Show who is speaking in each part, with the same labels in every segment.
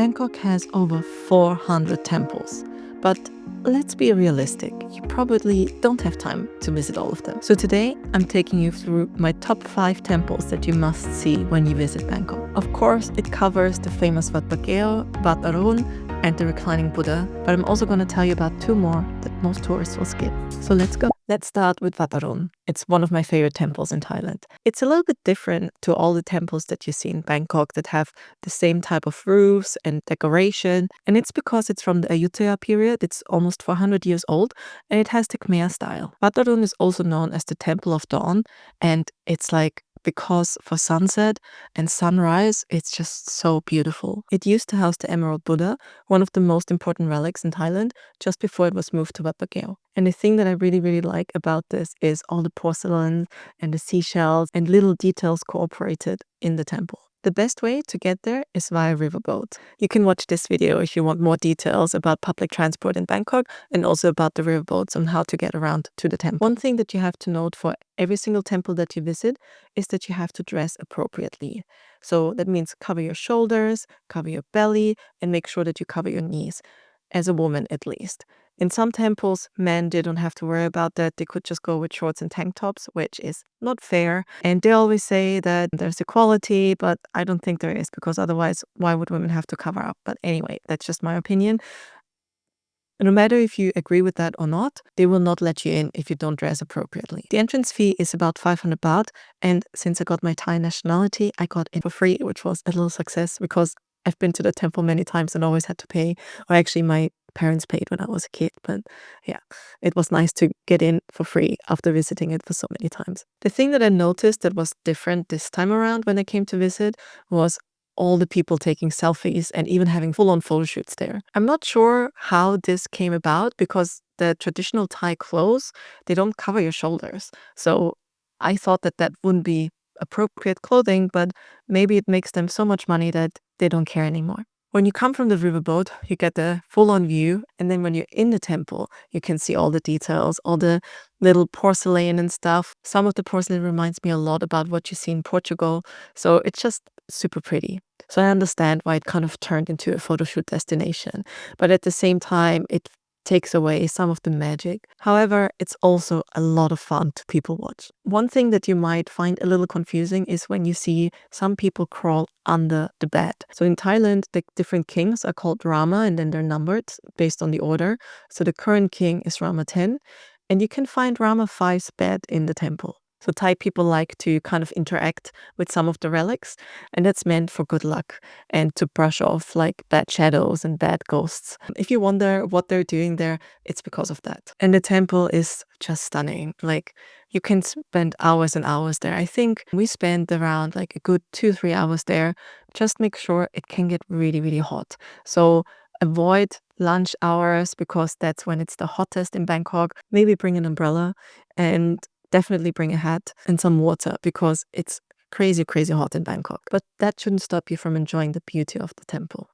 Speaker 1: Bangkok has over 400 temples, but let's be realistic, you probably don't have time to visit all of them. So today I'm taking you through my top 5 temples that you must see when you visit Bangkok. Of course, it covers the famous Wat Pha Keow, Wat Arun, and the reclining Buddha, but I'm also going to tell you about 2 more that most tourists will skip. So let's go. Let's start with Wat Arun. It's one of my favorite temples in Thailand. It's a little bit different to all the temples that you see in Bangkok that have the same type of roofs and decoration, and it's because it's from the Ayutthaya period. It's almost 400 years old, and it has the Khmer style. Wat Arun is also known as the Temple of Dawn, and it's like because for sunset and sunrise, it's just so beautiful. It used to house the Emerald Buddha, one of the most important relics in Thailand, just before it was moved to Wat Pha Keow. And the thing that I really like about this is all the porcelain and the seashells and little details cooperated in the temple. The best way to get there is via riverboat. You can watch this video if you want more details about public transport in Bangkok and also about the riverboats and how to get around to the temple. One thing that you have to note for every single temple that you visit is that you have to dress appropriately. So that means cover your shoulders, cover your belly, and make sure that you cover your knees, as a woman at least. In some temples, men didn't have to worry about that. They could just go with shorts and tank tops, which is not fair. And they always say that there's equality, but I don't think there is, because otherwise, why would women have to cover up? But anyway, that's just my opinion. No matter if you agree with that or not, they will not let you in if you don't dress appropriately. The entrance fee is about 500 baht, and since I got my Thai nationality, I got in for free, which was a little success because I've been to the temple many times and always had to pay. Or actually, my parents paid when I was a kid, but yeah, it was nice to get in for free after visiting it for so many times. The thing that I noticed that was different this time around when I came to visit was all the people taking selfies and even having full-on photo shoots there. I'm not sure how this came about because the traditional Thai clothes, they don't cover your shoulders. So I thought that that wouldn't be appropriate clothing, but maybe it makes them so much money that they don't care anymore. When you come from the riverboat, you get the full-on view, and then when you're in the temple, you can see all the details, all the little porcelain and stuff. Some of the porcelain reminds me a lot about what you see in Portugal, so it's just super pretty. So I understand why it kind of turned into a photo shoot destination, but at the same time, it takes away some of the magic. However, it's also a lot of fun to people watch. One thing that you might find a little confusing is when you see some people crawl under the bed. So in Thailand, the different kings are called Rama, and then they're numbered based on the order. So the current king is Rama 10, and you can find Rama 5's bed in the temple. So Thai people like to kind of interact with some of the relics, and that's meant for good luck and to brush off like bad shadows and bad ghosts. If you wonder what they're doing there, it's because of that. And the temple is just stunning. Like, you can spend hours and hours there. I think we spent around like a good 2-3 hours there. Just make sure it can get really hot. So avoid lunch hours because that's when it's the hottest in Bangkok. Maybe bring an umbrella and definitely bring a hat and some water because it's crazy hot in Bangkok. But that shouldn't stop you from enjoying the beauty of the temple.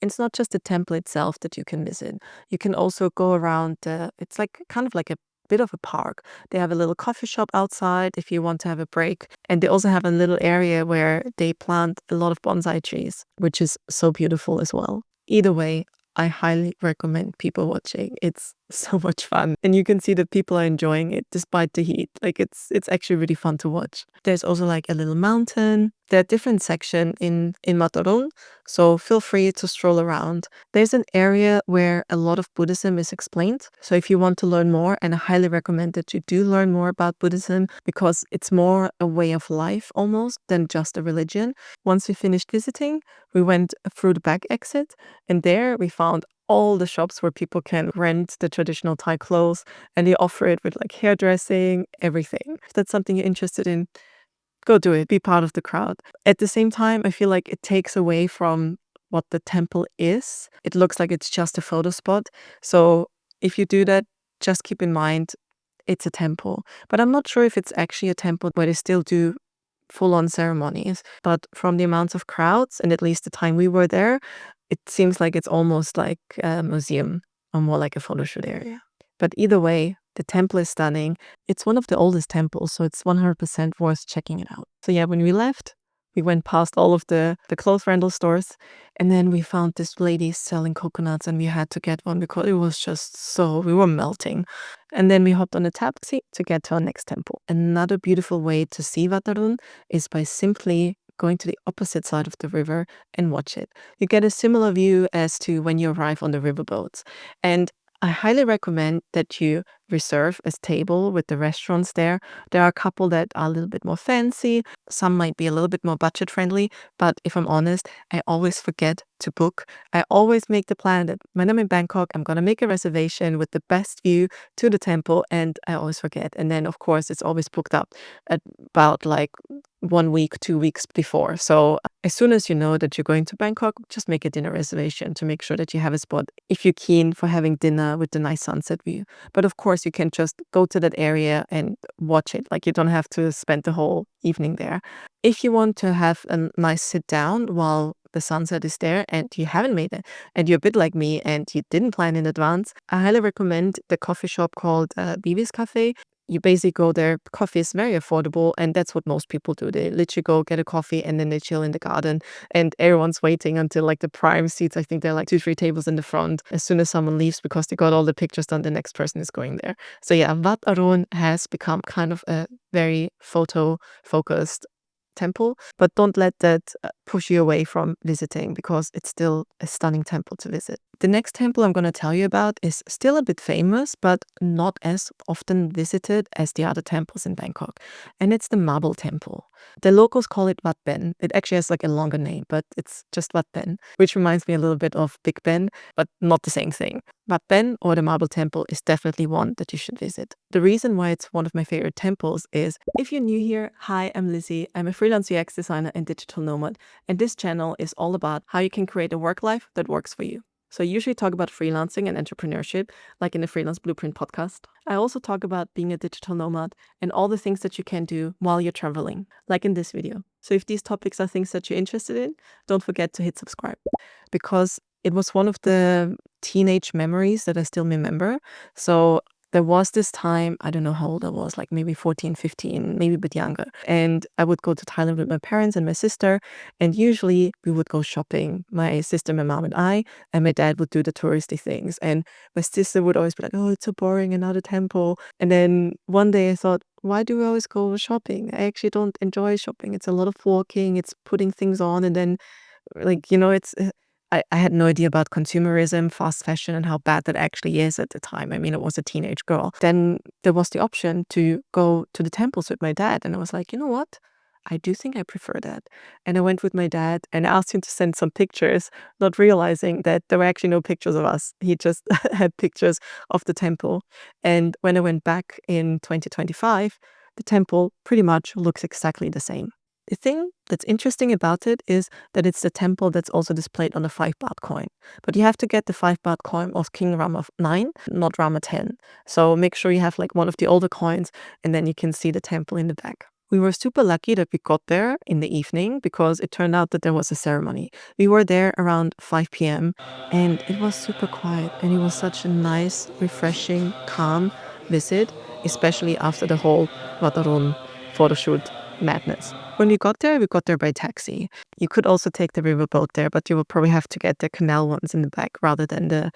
Speaker 1: And it's not just the temple itself that you can visit. You can also go around, it's like kind of like a bit of a park. They have a little coffee shop outside if you want to have a break. And they also have a little area where they plant a lot of bonsai trees, which is so beautiful as well. Either way, I highly recommend people watching. It's so much fun, and you can see that people are enjoying it despite the heat. Like, it's actually really fun to watch. There's also like a little mountain. There are different sections in Wat Arun, so feel free to stroll around. There's an area where a lot of Buddhism is explained. So if you want to learn more, and I highly recommend that you do learn more about Buddhism because it's more a way of life almost than just a religion. Once we finished visiting, we went through the back exit, and there we found all the shops where people can rent the traditional Thai clothes, and they offer it with like hairdressing, everything. If that's something you're interested in, go do it. Be part of the crowd. At the same time, I feel like it takes away from what the temple is. It looks like it's just a photo spot. So if you do that, just keep in mind it's a temple. But I'm not sure if it's actually a temple where they still do full-on ceremonies. But from the amounts of crowds, and at least the time we were there, it seems like it's almost like a museum or more like a photo shoot area. But either way, the temple is stunning. It's one of the oldest temples, so it's 100% worth checking it out. So yeah, when we left, We went past all of the clothes rental stores, and then we found this lady selling coconuts, and we had to get one because it was just so, we were melting. And then we hopped on a taxi to get to our next temple. Another beautiful way to see Wat Arun is by simply going to the opposite side of the river and watch it. You get a similar view as to when you arrive on the riverboats. And I highly recommend that you reserve a table with the restaurants there. There are a couple that are a little bit more fancy. Some might be a little bit more budget friendly. But if I'm honest, I always forget to book. I always make the plan that when I'm in Bangkok, I'm going to make a reservation with the best view to the temple. And I always forget. And then, of course, it's always booked up at about like 1 week, 2 weeks before. So as soon as you know that you're going to Bangkok, just make a dinner reservation to make sure that you have a spot if you're keen for having dinner with the nice sunset view. But of course, you can just go to that area and watch it. Like, you don't have to spend the whole evening there. If you want to have a nice sit down while the sunset is there and you haven't made it, and you're a bit like me and you didn't plan in advance, I highly recommend the coffee shop called Bibi's Cafe. You basically go there, coffee is very affordable, and that's what most people do. They literally go get a coffee and then they chill in the garden, and everyone's waiting until like the prime seats. I think there are like 2-3 tables in the front. As soon as someone leaves because they got all the pictures done, the next person is going there. So yeah, Wat Arun has become kind of a very photo focused temple, but don't let that push you away from visiting, because it's still a stunning temple to visit. The next temple I'm going to tell you about is still a bit famous, but not as often visited as the other temples in Bangkok, and it's the Marble Temple. The locals call it Wat Ben. It actually has like a longer name, but it's just Wat Ben, which reminds me a little bit of Big Ben, but not the same thing. Wat Ben, or the Marble Temple, is definitely one that you should visit. The reason why it's one of my favorite temples is, if you're new here, hi, I'm Lizzie. I'm a freelance UX designer and digital nomad, and this channel is all about how you can create a work life that works for you. So I usually talk about freelancing and entrepreneurship, like in the Freelance Blueprint podcast. I also talk about being a digital nomad and all the things that you can do while you're traveling, like in this video. So if these topics are things that you're interested in, don't forget to hit subscribe, because it was one of the teenage memories that I still remember. So there was this time, I don't know how old I was, like maybe 14, 15, maybe a bit younger. And I would go to Thailand with my parents and my sister. And usually we would go shopping, my sister, my mom, and my dad would do the touristy things. And my sister would always be like, oh, it's so boring, another temple. And then one day I thought, why do we always go shopping? I actually don't enjoy shopping. It's a lot of walking, it's putting things on, and then it's I had no idea about consumerism, fast fashion, and how bad that actually is at the time. I mean, I was a teenage girl. Then there was the option to go to the temples with my dad. And I was like, you know what? I do think I prefer that. And I went with my dad and asked him to send some pictures, not realizing that there were actually no pictures of us. He just had pictures of the temple. And when I went back in 2025, the temple pretty much looks exactly the same. The thing that's interesting about it is that it's the temple that's also displayed on the 5 baht coin. But you have to get the 5 baht coin of King Rama 9, not Rama 10. So make sure you have like one of the older coins, and then you can see the temple in the back. We were super lucky that we got there in the evening, because it turned out that there was a ceremony. We were there around 5 p.m. and it was super quiet, and it was such a nice, refreshing, calm visit, especially after the whole Wat Arun photo shoot madness. When we got there by taxi. You could also take the riverboat there, but you will probably have to get the canal ones in the back rather than the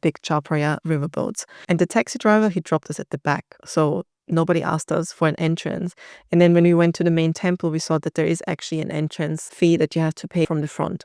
Speaker 1: big Chapraya riverboats. And the taxi driver, he dropped us at the back, so nobody asked us for an entrance. And then when we went to the main temple, we saw that there is actually an entrance fee that you have to pay from the front.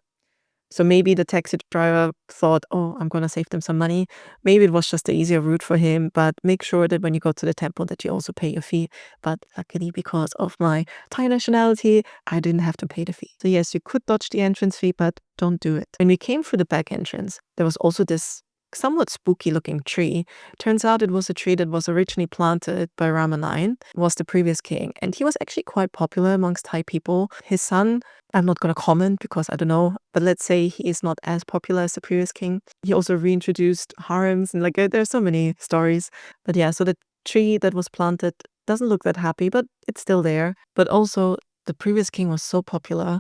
Speaker 1: So maybe the taxi driver thought, oh, I'm going to save them some money. Maybe it was just the easier route for him, but make sure that when you go to the temple that you also pay your fee. But luckily, because of my Thai nationality, I didn't have to pay the fee. So yes, you could dodge the entrance fee, but don't do it. When we came through the back entrance, there was also this somewhat spooky looking tree. Turns out it was a tree that was originally planted by Rama IX, was the previous king, and he was actually quite popular amongst Thai people. His son, I'm not going to comment because I don't know, but let's say he is not as popular as the previous king. He also reintroduced harems, and there's so many stories. But yeah, so the tree that was planted doesn't look that happy, but it's still there. But also, the previous king was so popular,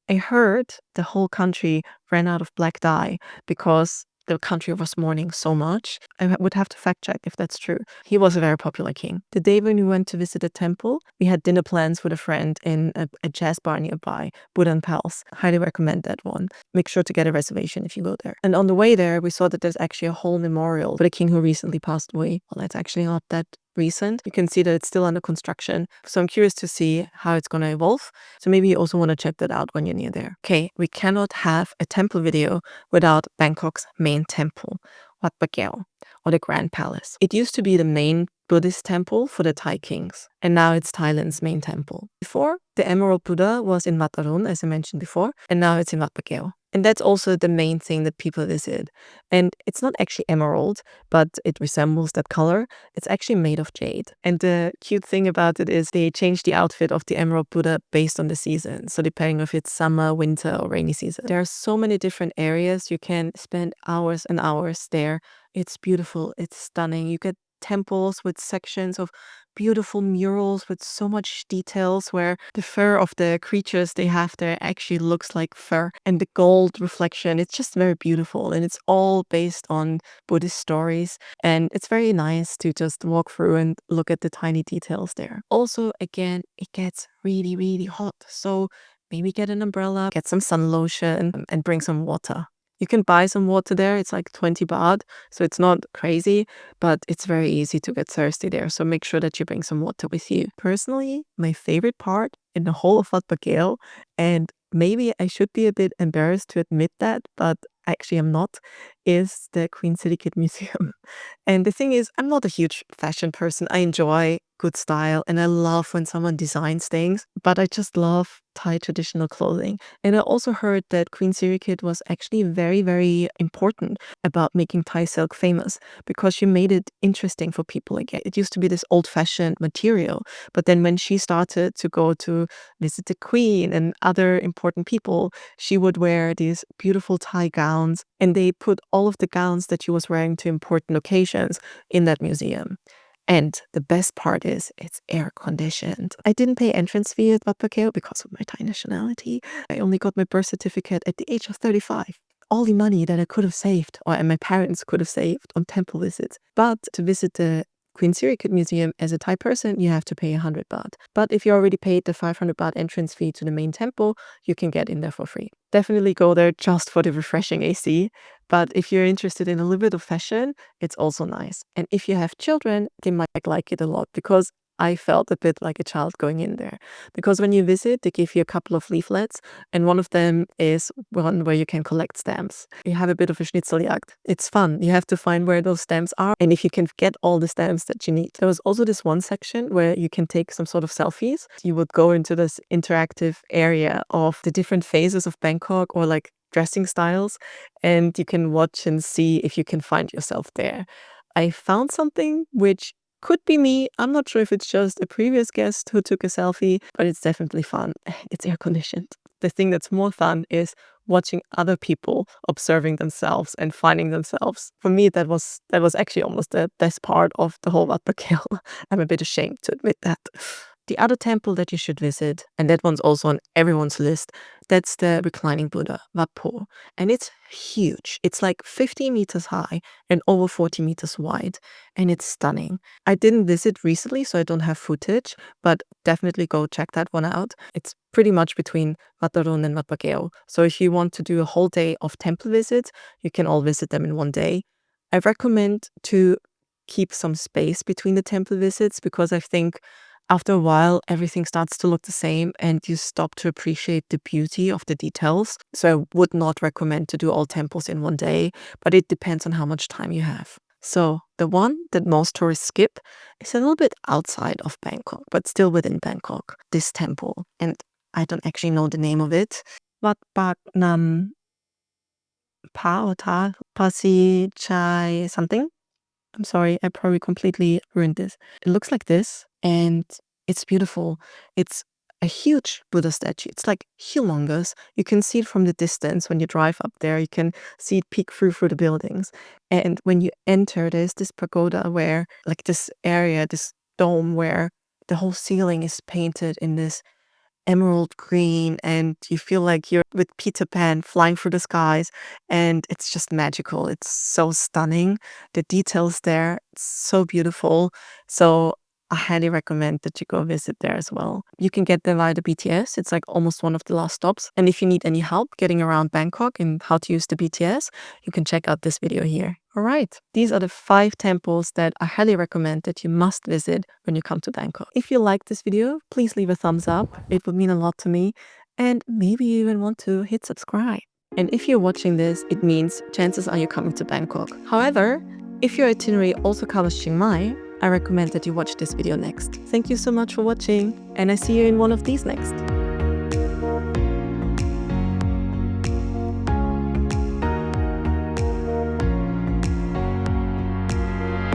Speaker 1: I heard the whole country ran out of black dye because the country was mourning so much. I would have to fact check if that's true. He was a very popular king. The day when we went to visit the temple, we had dinner plans with a friend in a jazz bar nearby, Buddha Palace. Highly recommend that one. Make sure to get a reservation if you go there. And on the way there, we saw that there's actually a whole memorial for the king who recently passed away. Well, that's actually not that recent. You can see that it's still under construction. So I'm curious to see how it's going to evolve. So maybe you also want to check that out when you're near there. Okay, we cannot have a temple video without Bangkok's main temple, Wat Phra Keow, or the Grand Palace. It used to be the main Buddhist temple for the Thai kings, and now it's Thailand's main temple. Before, the Emerald Buddha was in Wat Arun, as I mentioned before, and now it's in Wat Phra Keow. And that's also the main thing that people visit. And it's not actually emerald, but it resembles that color. It's actually made of jade. And the cute thing about it is they change the outfit of the Emerald Buddha based on the season. So depending if it's summer, winter, or rainy season. There are so many different areas. You can spend hours and hours there. It's beautiful. It's stunning. You get temples with sections of beautiful murals with so much details where the fur of the creatures they have there actually looks like fur, and the gold reflection, it's just very beautiful, and it's all based on Buddhist stories, and it's very nice to just walk through and look at the tiny details there. Also, again, it gets really, really hot, so maybe get an umbrella, get some sun lotion, and bring some water. You can buy some water there. It's like 20 baht, so it's not crazy, but it's very easy to get thirsty there. So make sure that you bring some water with you. Personally, my favorite part in the whole of Wat Pha Keow, and maybe I should be a bit embarrassed to admit that, but actually I'm not, is the Queen's Etiquette Museum. And the thing is, I'm not a huge fashion person. I enjoy good style and I love when someone designs things, but I just love Thai traditional clothing. And I also heard that Queen Sirikit was actually very, very important about making Thai silk famous because she made it interesting for people again. It used to be this old-fashioned material, but then when she started to go to visit the Queen and other important people, she would wear these beautiful Thai gowns, and they put all of the gowns that she was wearing to important occasions in that museum. And the best part is it's air conditioned. I didn't pay entrance fee at Wat Pha Keow because of my Thai nationality. I only got my birth certificate at the age of 35. All the money that I could have saved, or my parents could have saved on temple visits. But to visit the Queen Sirikit Museum as a Thai person, you have to pay 100 baht. But if you already paid the 500 baht entrance fee to the main temple, you can get in there for free. Definitely go there just for the refreshing AC. But if you're interested in a little bit of fashion, it's also nice. And if you have children, they might like it a lot because I felt a bit like a child going in there. Because when you visit, they give you a couple of leaflets, and one of them is one where you can collect stamps. You have a bit of a schnitzeljagd. It's fun. You have to find where those stamps are, and if you can get all the stamps that you need. There was also this one section where you can take some sort of selfies. You would go into this interactive area of the different phases of Bangkok or like dressing styles, and you can watch and see if you can find yourself there. I found something which could be me. I'm not sure if it's just a previous guest who took a selfie, but it's definitely fun. It's air conditioned. The thing that's more fun is watching other people observing themselves and finding themselves. For me, that was actually almost the best part of the whole Wat Pha Keow. I'm a bit ashamed to admit that. The other temple that you should visit, and that one's also on everyone's list, that's the reclining Buddha, Wat Pho. And it's huge. It's like 50 meters high and over 40 meters wide. And it's stunning. I didn't visit recently, so I don't have footage, but definitely go check that one out. It's pretty much between Wat Arun and Wat Pha Keow. So if you want to do a whole day of temple visits, you can all visit them in one day. I recommend to keep some space between the temple visits because I think after a while, everything starts to look the same and you stop to appreciate the beauty of the details. So I would not recommend to do all temples in one day, but it depends on how much time you have. So the one that most tourists skip is a little bit outside of Bangkok, but still within Bangkok, this temple. And I don't actually know the name of it. Wat Phagnam Pa or Ta, Pasi Chai something. I'm sorry, I probably completely ruined this. It looks like this, and it's beautiful. It's a huge Buddha statue. It's like humongous. You can see it from the distance when you drive up there. You can see it peek through the buildings. And when you enter, there's this pagoda where, like this area, this dome where the whole ceiling is painted in this emerald green, and you feel like you're with Peter Pan flying through the skies, and it's just magical. It's so stunning. The details there, it's so beautiful. So I highly recommend that you go visit there as well. You can get there via the BTS. It's like almost one of the last stops. And if you need any help getting around Bangkok and how to use the BTS, you can check out this video here. All right, these are the 5 temples that I highly recommend that you must visit when you come to Bangkok. If you liked this video, please leave a thumbs up. It would mean a lot to me. And maybe you even want to hit subscribe. And if you're watching this, it means chances are you're coming to Bangkok. However, if your itinerary also covers Chiang Mai, I recommend that you watch this video next. Thank you so much for watching, and I see you in one of these next.